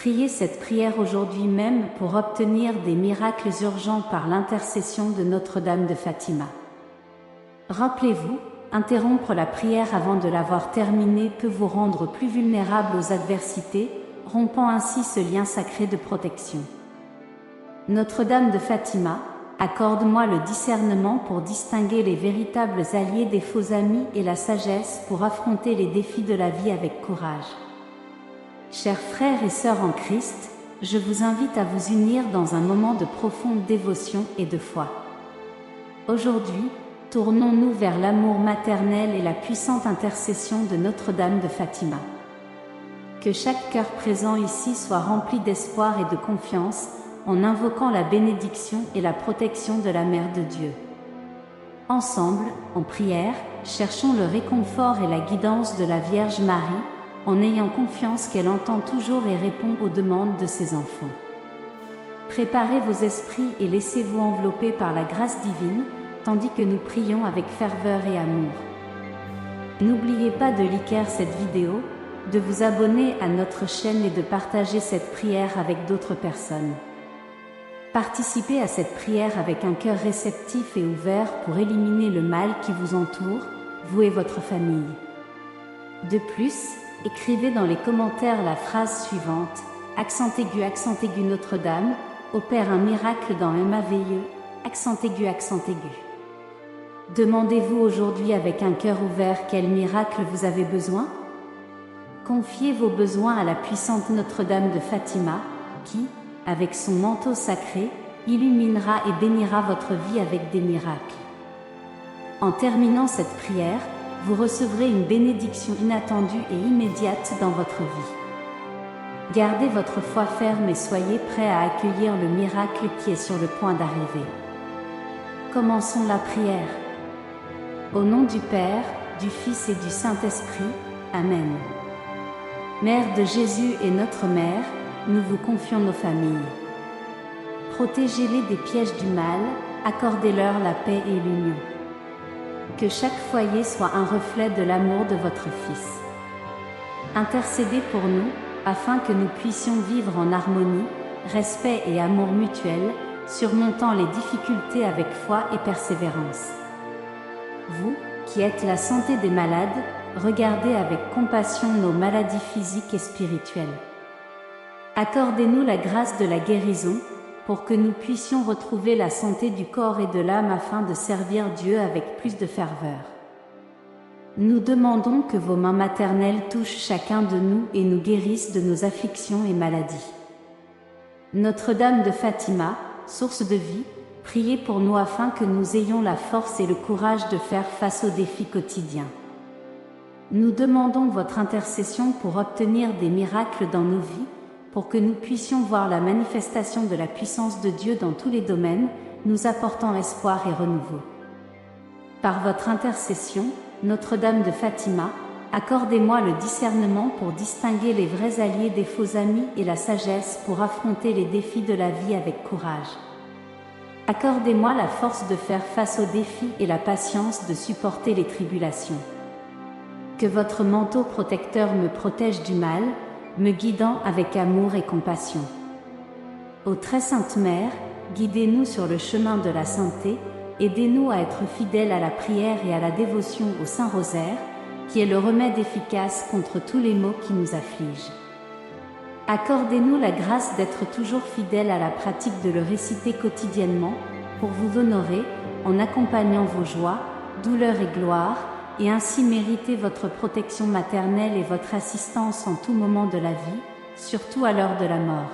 priez cette prière aujourd'hui même pour obtenir des miracles urgents par l'intercession de Notre-Dame de Fatima. Rappelez-vous, interrompre la prière avant de l'avoir terminée peut vous rendre plus vulnérable aux adversités, rompant ainsi ce lien sacré de protection. Notre-Dame de Fatima, accorde-moi le discernement pour distinguer les véritables alliés des faux amis et la sagesse pour affronter les défis de la vie avec courage. Chers frères et sœurs en Christ, je vous invite à vous unir dans un moment de profonde dévotion et de foi. Aujourd'hui, tournons-nous vers l'amour maternel et la puissante intercession de Notre-Dame de Fatima. Que chaque cœur présent ici soit rempli d'espoir et de confiance, en invoquant la bénédiction et la protection de la Mère de Dieu. Ensemble, en prière, cherchons le réconfort et la guidance de la Vierge Marie, en ayant confiance qu'elle entend toujours et répond aux demandes de ses enfants. Préparez vos esprits et laissez-vous envelopper par la grâce divine, tandis que nous prions avec ferveur et amour. N'oubliez pas de liker cette vidéo, de vous abonner à notre chaîne et de partager cette prière avec d'autres personnes. Participez à cette prière avec un cœur réceptif et ouvert pour éliminer le mal qui vous entoure, vous et votre famille. De plus, écrivez dans les commentaires la phrase suivante, accent aigu Notre-Dame, opère un miracle dans MAVE, accent aigu. Demandez-vous aujourd'hui avec un cœur ouvert quel miracle vous avez besoin? Confiez vos besoins à la puissante Notre-Dame de Fatima, qui, avec son manteau sacré, illuminera et bénira votre vie avec des miracles. En terminant cette prière, vous recevrez une bénédiction inattendue et immédiate dans votre vie. Gardez votre foi ferme et soyez prêts à accueillir le miracle qui est sur le point d'arriver. Commençons la prière. Au nom du Père, du Fils et du Saint-Esprit, Amen. Mère de Jésus et notre Mère, nous vous confions nos familles. Protégez-les des pièges du mal, accordez-leur la paix et l'union. Que chaque foyer soit un reflet de l'amour de votre Fils. Intercédez pour nous, afin que nous puissions vivre en harmonie, respect et amour mutuel, surmontant les difficultés avec foi et persévérance. Vous, qui êtes la santé des malades, regardez avec compassion nos maladies physiques et spirituelles. Accordez-nous la grâce de la guérison, pour que nous puissions retrouver la santé du corps et de l'âme afin de servir Dieu avec plus de ferveur. Nous demandons que vos mains maternelles touchent chacun de nous et nous guérissent de nos afflictions et maladies. Notre-Dame de Fatima, source de vie, priez pour nous afin que nous ayons la force et le courage de faire face aux défis quotidiens. Nous demandons votre intercession pour obtenir des miracles dans nos vies, pour que nous puissions voir la manifestation de la puissance de Dieu dans tous les domaines, nous apportant espoir et renouveau. Par votre intercession, Notre-Dame de Fatima, accordez-moi le discernement pour distinguer les vrais alliés des faux amis et la sagesse pour affronter les défis de la vie avec courage. Accordez-moi la force de faire face aux défis et la patience de supporter les tribulations. Que votre manteau protecteur me protège du mal, me guidant avec amour et compassion. Ô très sainte Mère, guidez-nous sur le chemin de la sainteté, aidez-nous à être fidèles à la prière et à la dévotion au Saint-Rosaire, qui est le remède efficace contre tous les maux qui nous affligent. Accordez-nous la grâce d'être toujours fidèles à la pratique de le réciter quotidiennement, pour vous honorer, en accompagnant vos joies, douleurs et gloires, et ainsi mériter votre protection maternelle et votre assistance en tout moment de la vie, surtout à l'heure de la mort.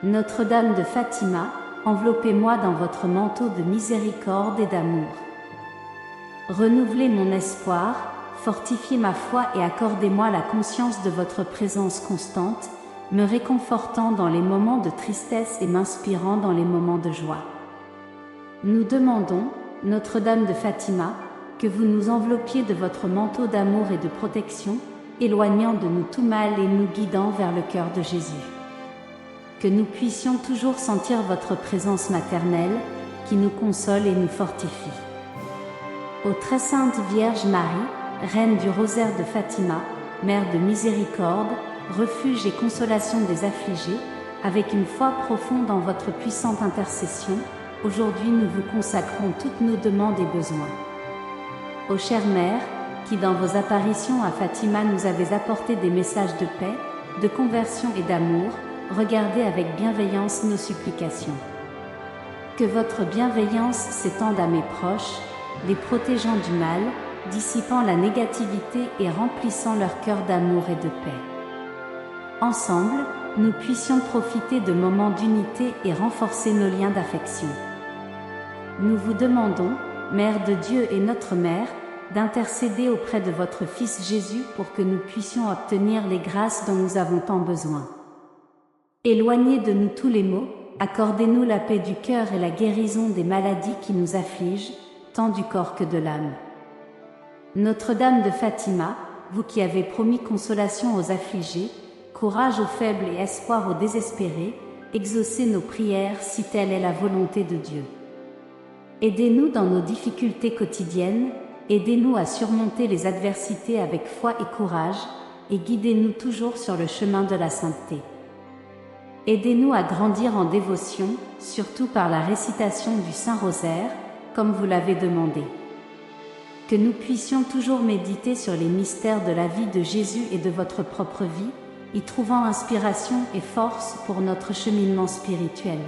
Notre-Dame de Fatima, enveloppez-moi dans votre manteau de miséricorde et d'amour. Renouvelez mon espoir, fortifiez ma foi et accordez-moi la conscience de votre présence constante, me réconfortant dans les moments de tristesse et m'inspirant dans les moments de joie. Nous demandons, Notre-Dame de Fatima, que vous nous enveloppiez de votre manteau d'amour et de protection, éloignant de nous tout mal et nous guidant vers le cœur de Jésus. Que nous puissions toujours sentir votre présence maternelle, qui nous console et nous fortifie. Ô très sainte Vierge Marie, Reine du Rosaire de Fatima, Mère de miséricorde, refuge et consolation des affligés, avec une foi profonde en votre puissante intercession, aujourd'hui nous vous consacrons toutes nos demandes et besoins. Ô chère Mère, qui dans vos apparitions à Fatima nous avez apporté des messages de paix, de conversion et d'amour, regardez avec bienveillance nos supplications. Que votre bienveillance s'étende à mes proches, les protégeant du mal, dissipant la négativité et remplissant leur cœur d'amour et de paix. Ensemble, nous puissions profiter de moments d'unité et renforcer nos liens d'affection. Nous vous demandons, Mère de Dieu et notre Mère, d'intercéder auprès de votre Fils Jésus pour que nous puissions obtenir les grâces dont nous avons tant besoin. Éloignez de nous tous les maux, accordez-nous la paix du cœur et la guérison des maladies qui nous affligent, tant du corps que de l'âme. Notre-Dame de Fatima, vous qui avez promis consolation aux affligés, courage aux faibles et espoir aux désespérés, exaucez nos prières si telle est la volonté de Dieu. Aidez-nous dans nos difficultés quotidiennes, aidez-nous à surmonter les adversités avec foi et courage, et guidez-nous toujours sur le chemin de la sainteté. Aidez-nous à grandir en dévotion, surtout par la récitation du Saint-Rosaire, comme vous l'avez demandé. Que nous puissions toujours méditer sur les mystères de la vie de Jésus et de votre propre vie, y trouvant inspiration et force pour notre cheminement spirituel.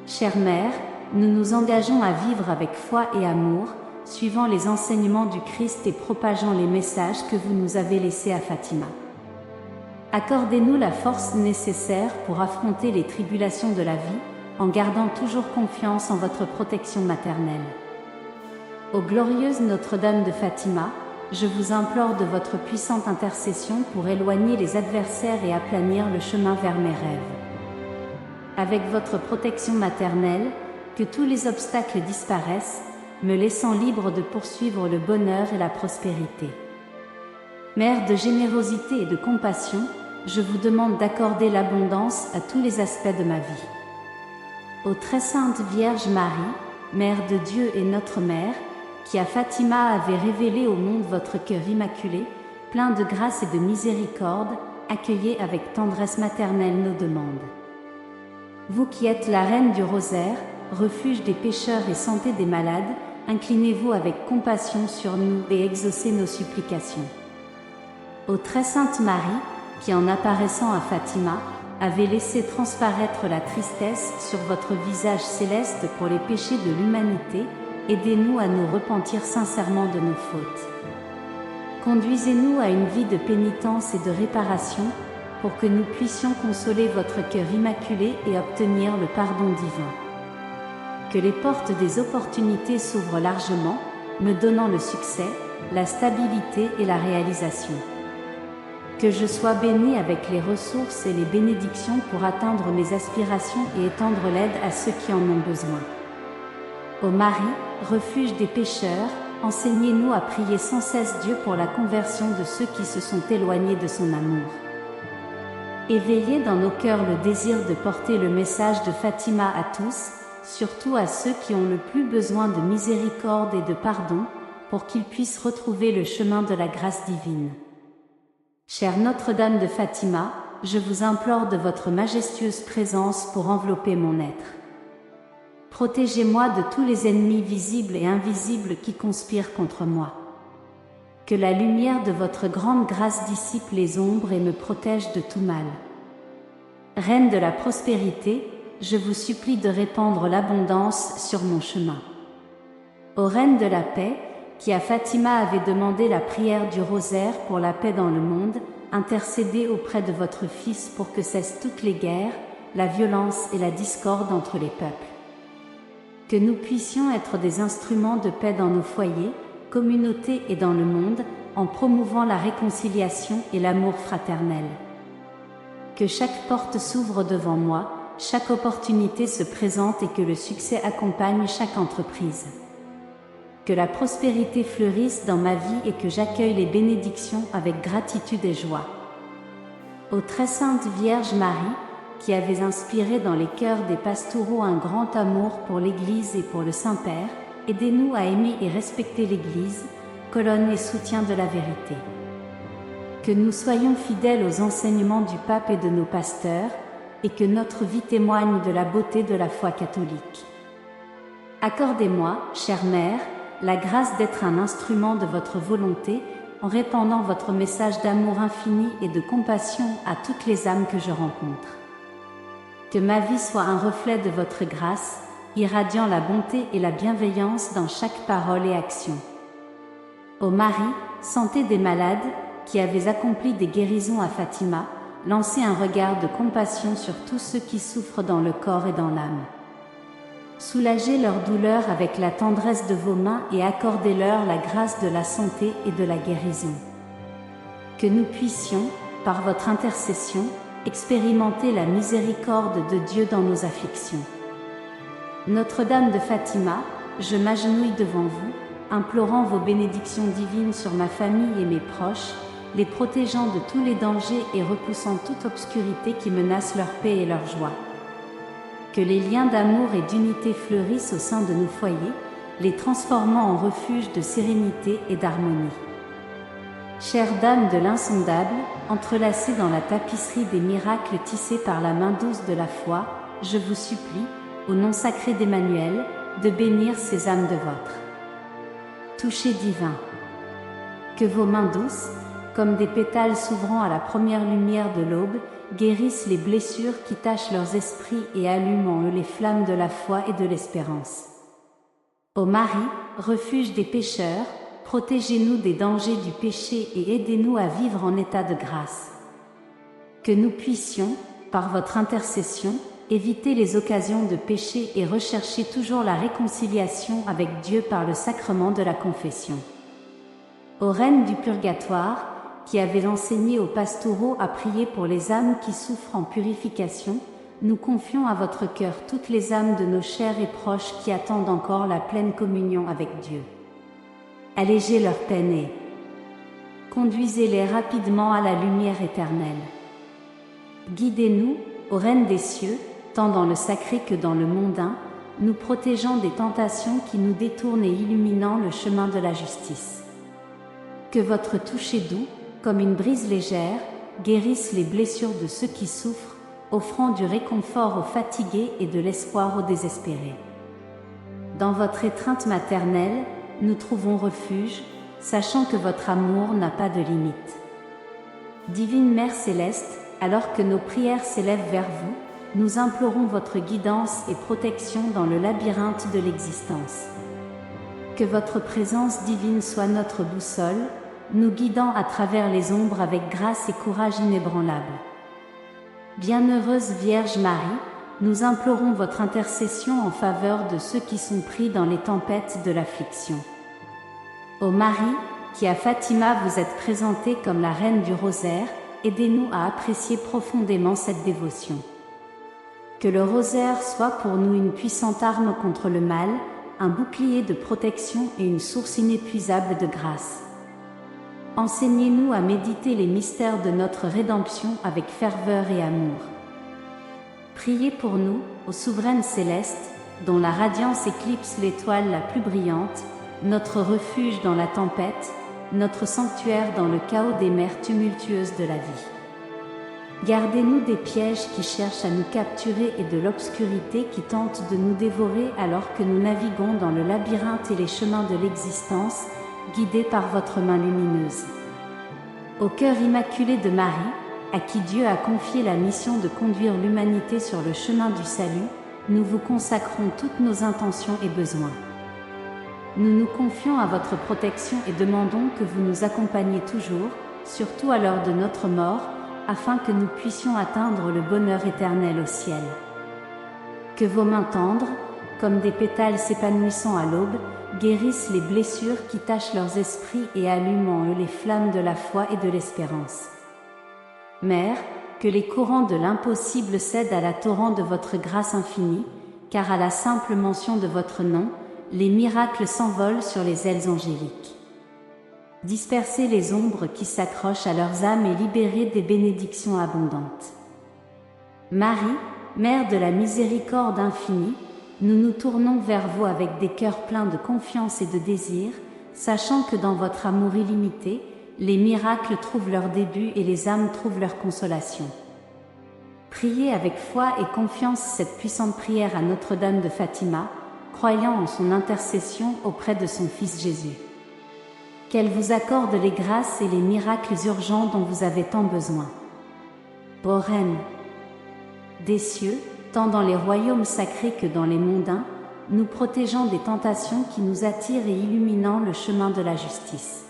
Chère Mère, nous nous engageons à vivre avec foi et amour, suivant les enseignements du Christ et propageant les messages que vous nous avez laissés à Fatima. Accordez-nous la force nécessaire pour affronter les tribulations de la vie, en gardant toujours confiance en votre protection maternelle. Ô glorieuse Notre-Dame de Fatima, je vous implore de votre puissante intercession pour éloigner les adversaires et aplanir le chemin vers mes rêves. Avec votre protection maternelle, que tous les obstacles disparaissent, me laissant libre de poursuivre le bonheur et la prospérité. Mère de générosité et de compassion, je vous demande d'accorder l'abondance à tous les aspects de ma vie. Ô très sainte Vierge Marie, Mère de Dieu et notre Mère, qui à Fatima avez révélé au monde votre cœur immaculé, plein de grâce et de miséricorde, accueillez avec tendresse maternelle nos demandes. Vous qui êtes la Reine du Rosaire, refuge des pécheurs et santé des malades, inclinez-vous avec compassion sur nous et exaucez nos supplications. Ô très sainte Marie, qui en apparaissant à Fatima, avez laissé transparaître la tristesse sur votre visage céleste pour les péchés de l'humanité, aidez-nous à nous repentir sincèrement de nos fautes. Conduisez-nous à une vie de pénitence et de réparation, pour que nous puissions consoler votre cœur immaculé et obtenir le pardon divin. Que les portes des opportunités s'ouvrent largement, me donnant le succès, la stabilité et la réalisation. Que je sois bénie avec les ressources et les bénédictions pour atteindre mes aspirations et étendre l'aide à ceux qui en ont besoin. Ô Marie, refuge des pécheurs, enseignez-nous à prier sans cesse Dieu pour la conversion de ceux qui se sont éloignés de son amour. Éveillez dans nos cœurs le désir de porter le message de Fatima à tous, surtout à ceux qui ont le plus besoin de miséricorde et de pardon, pour qu'ils puissent retrouver le chemin de la grâce divine. Chère Notre-Dame de Fatima, je vous implore de votre majestueuse présence pour envelopper mon être. Protégez-moi de tous les ennemis visibles et invisibles qui conspirent contre moi. Que la lumière de votre grande grâce dissipe les ombres et me protège de tout mal. Reine de la prospérité, je vous supplie de répandre l'abondance sur mon chemin. Ô Reine de la paix, qui à Fatima avait demandé la prière du rosaire pour la paix dans le monde, intercédez auprès de votre Fils pour que cessent toutes les guerres, la violence et la discorde entre les peuples. Que nous puissions être des instruments de paix dans nos foyers, communautés et dans le monde, en promouvant la réconciliation et l'amour fraternel. Que chaque porte s'ouvre devant moi, chaque opportunité se présente et que le succès accompagne chaque entreprise. Que la prospérité fleurisse dans ma vie et que j'accueille les bénédictions avec gratitude et joie. Ô très sainte Vierge Marie, qui avez inspiré dans les cœurs des pastoraux un grand amour pour l'Église et pour le Saint-Père, aidez-nous à aimer et respecter l'Église, colonne et soutien de la vérité. Que nous soyons fidèles aux enseignements du pape et de nos pasteurs, et que notre vie témoigne de la beauté de la foi catholique. Accordez-moi, chère Mère, la grâce d'être un instrument de votre volonté, en répandant votre message d'amour infini et de compassion à toutes les âmes que je rencontre. Que ma vie soit un reflet de votre grâce, irradiant la bonté et la bienveillance dans chaque parole et action. Ô Marie, santé des malades, qui avez accompli des guérisons à Fatima, lancez un regard de compassion sur tous ceux qui souffrent dans le corps et dans l'âme. Soulagez leur douleur avec la tendresse de vos mains et accordez-leur la grâce de la santé et de la guérison. Que nous puissions, par votre intercession, expérimenter la miséricorde de Dieu dans nos afflictions. Notre-Dame de Fatima, je m'agenouille devant vous, implorant vos bénédictions divines sur ma famille et mes proches, les protégeant de tous les dangers et repoussant toute obscurité qui menace leur paix et leur joie. Que les liens d'amour et d'unité fleurissent au sein de nos foyers, les transformant en refuge de sérénité et d'harmonie. Chère Dame de l'insondable, entrelacée dans la tapisserie des miracles tissés par la main douce de la foi, je vous supplie, au nom sacré d'Emmanuel, de bénir ces âmes de vôtre toucher divin. Que vos mains douces, comme des pétales s'ouvrant à la première lumière de l'aube, guérissent les blessures qui tachent leurs esprits et allument en eux les flammes de la foi et de l'espérance. Ô Marie, refuge des pécheurs, protégez-nous des dangers du péché et aidez-nous à vivre en état de grâce. Que nous puissions, par votre intercession, éviter les occasions de péché et rechercher toujours la réconciliation avec Dieu par le sacrement de la confession. Ô Reine du purgatoire, qui avez enseigné aux pastoraux à prier pour les âmes qui souffrent en purification, nous confions à votre cœur toutes les âmes de nos chers et proches qui attendent encore la pleine communion avec Dieu. Allégez leurs peines et conduisez-les rapidement à la lumière éternelle. Guidez-nous, ô Reine des cieux, tant dans le sacré que dans le mondain, nous protégeant des tentations qui nous détournent et illuminant le chemin de la justice. Que votre toucher doux, comme une brise légère, guérisse les blessures de ceux qui souffrent, offrant du réconfort aux fatigués et de l'espoir aux désespérés. Dans votre étreinte maternelle, nous trouvons refuge, sachant que votre amour n'a pas de limite. Divine Mère Céleste, alors que nos prières s'élèvent vers vous, nous implorons votre guidance et protection dans le labyrinthe de l'existence. Que votre présence divine soit notre boussole, nous guidant à travers les ombres avec grâce et courage inébranlable. Bienheureuse Vierge Marie, nous implorons votre intercession en faveur de ceux qui sont pris dans les tempêtes de l'affliction. Ô Marie, qui à Fatima vous êtes présentée comme la reine du rosaire, aidez-nous à apprécier profondément cette dévotion. Que le rosaire soit pour nous une puissante arme contre le mal, un bouclier de protection et une source inépuisable de grâce. Enseignez-nous à méditer les mystères de notre rédemption avec ferveur et amour. Priez pour nous, ô souveraine céleste, dont la radiance éclipse l'étoile la plus brillante, notre refuge dans la tempête, notre sanctuaire dans le chaos des mers tumultueuses de la vie. Gardez-nous des pièges qui cherchent à nous capturer et de l'obscurité qui tente de nous dévorer alors que nous naviguons dans le labyrinthe et les chemins de l'existence, guidés par votre main lumineuse. Au cœur immaculé de Marie, à qui Dieu a confié la mission de conduire l'humanité sur le chemin du salut, nous vous consacrons toutes nos intentions et besoins. Nous nous confions à votre protection et demandons que vous nous accompagniez toujours, surtout à l'heure de notre mort, afin que nous puissions atteindre le bonheur éternel au ciel. Que vos mains tendres, comme des pétales s'épanouissant à l'aube, guérissent les blessures qui tachent leurs esprits et allument en eux les flammes de la foi et de l'espérance. Mère, que les courants de l'impossible cèdent à la torrent de votre grâce infinie, car à la simple mention de votre nom, les miracles s'envolent sur les ailes angéliques. Dispersez les ombres qui s'accrochent à leurs âmes et libérez des bénédictions abondantes. Marie, Mère de la miséricorde infinie, nous nous tournons vers vous avec des cœurs pleins de confiance et de désir, sachant que dans votre amour illimité, les miracles trouvent leur début et les âmes trouvent leur consolation. Priez avec foi et confiance cette puissante prière à Notre-Dame de Fatima, croyant en son intercession auprès de son Fils Jésus. Qu'elle vous accorde les grâces et les miracles urgents dont vous avez tant besoin. Ô Reine des cieux, tant dans les royaumes sacrés que dans les mondains, nous protégeant des tentations qui nous attirent et illuminant le chemin de la justice.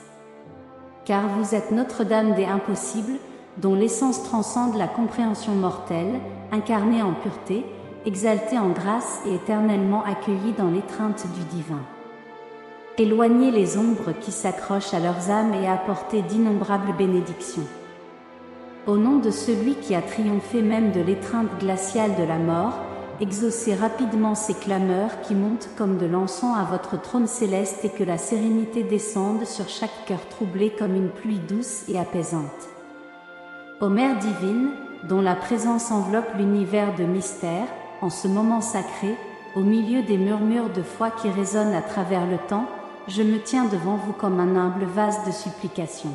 Car vous êtes Notre-Dame des impossibles, dont l'essence transcende la compréhension mortelle, incarnée en pureté, exaltée en grâce et éternellement accueillie dans l'étreinte du divin. Éloignez les ombres qui s'accrochent à leurs âmes et apportez d'innombrables bénédictions. Au nom de celui qui a triomphé même de l'étreinte glaciale de la mort, exaucez rapidement ces clameurs qui montent comme de l'encens à votre trône céleste et que la sérénité descende sur chaque cœur troublé comme une pluie douce et apaisante. Ô Mère divine, dont la présence enveloppe l'univers de mystère, en ce moment sacré, au milieu des murmures de foi qui résonnent à travers le temps, je me tiens devant vous comme un humble vase de supplication.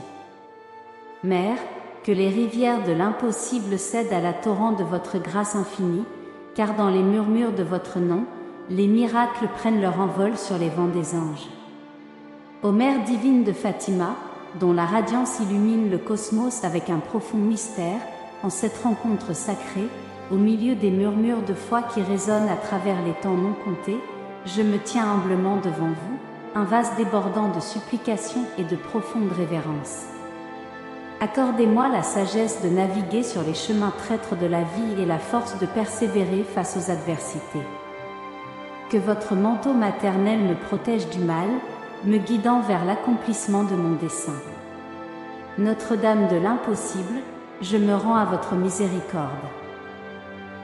Mère, que les rivières de l'impossible cèdent à la torrent de votre grâce infinie, car dans les murmures de votre nom, les miracles prennent leur envol sur les vents des anges. Ô Mère divine de Fatima, dont la radiance illumine le cosmos avec un profond mystère, en cette rencontre sacrée, au milieu des murmures de foi qui résonnent à travers les temps non comptés, je me tiens humblement devant vous, un vase débordant de supplications et de profonde révérence. Accordez-moi la sagesse de naviguer sur les chemins traîtres de la vie et la force de persévérer face aux adversités. Que votre manteau maternel me protège du mal, me guidant vers l'accomplissement de mon dessein. Notre-Dame de l'impossible, je me rends à votre miséricorde.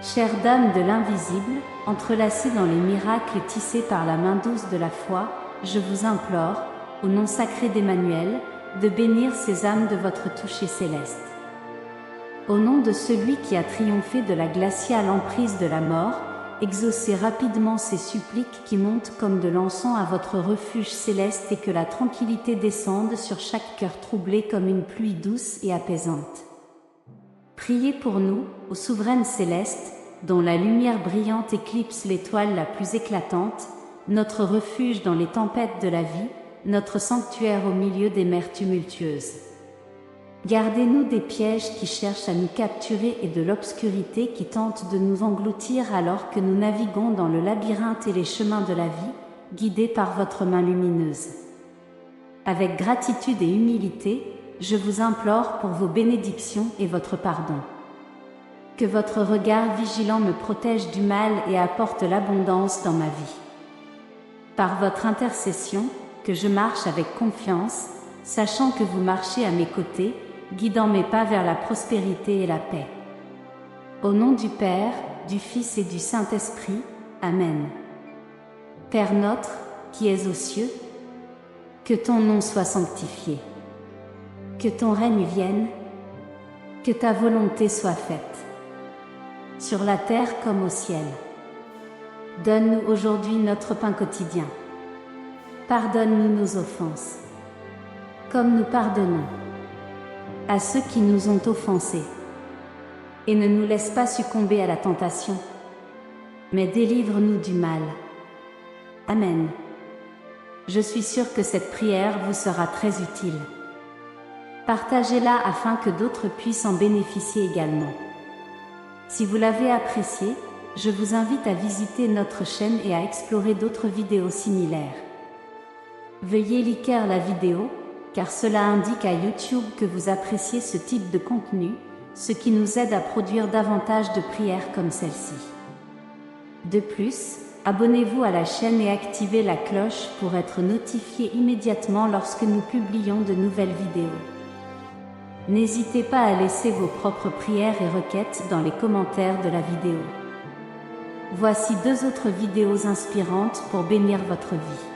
Chère Dame de l'invisible, entrelacée dans les miracles tissés par la main douce de la foi, je vous implore, au nom sacré d'Emmanuel, de bénir ces âmes de votre toucher céleste. Au nom de celui qui a triomphé de la glaciale emprise de la mort, exaucez rapidement ces suppliques qui montent comme de l'encens à votre refuge céleste et que la tranquillité descende sur chaque cœur troublé comme une pluie douce et apaisante. Priez pour nous, ô souveraine céleste, dont la lumière brillante éclipse l'étoile la plus éclatante, notre refuge dans les tempêtes de la vie, notre sanctuaire au milieu des mers tumultueuses. Gardez-nous des pièges qui cherchent à nous capturer et de l'obscurité qui tente de nous engloutir alors que nous naviguons dans le labyrinthe et les chemins de la vie, guidés par votre main lumineuse. Avec gratitude et humilité, je vous implore pour vos bénédictions et votre pardon. Que votre regard vigilant me protège du mal et apporte l'abondance dans ma vie. Par votre intercession, que je marche avec confiance, sachant que vous marchez à mes côtés, guidant mes pas vers la prospérité et la paix. Au nom du Père, du Fils et du Saint-Esprit, Amen. Père notre, qui es aux cieux, que ton nom soit sanctifié. Que ton règne vienne, que ta volonté soit faite, sur la terre comme au ciel. Donne-nous aujourd'hui notre pain quotidien. Pardonne-nous nos offenses, comme nous pardonnons à ceux qui nous ont offensés. Et ne nous laisse pas succomber à la tentation, mais délivre-nous du mal. Amen. Je suis sûre que cette prière vous sera très utile. Partagez-la afin que d'autres puissent en bénéficier également. Si vous l'avez appréciée, je vous invite à visiter notre chaîne et à explorer d'autres vidéos similaires. Veuillez liker la vidéo, car cela indique à YouTube que vous appréciez ce type de contenu, ce qui nous aide à produire davantage de prières comme celle-ci. De plus, abonnez-vous à la chaîne et activez la cloche pour être notifié immédiatement lorsque nous publions de nouvelles vidéos. N'hésitez pas à laisser vos propres prières et requêtes dans les commentaires de la vidéo. Voici 2 autres vidéos inspirantes pour bénir votre vie.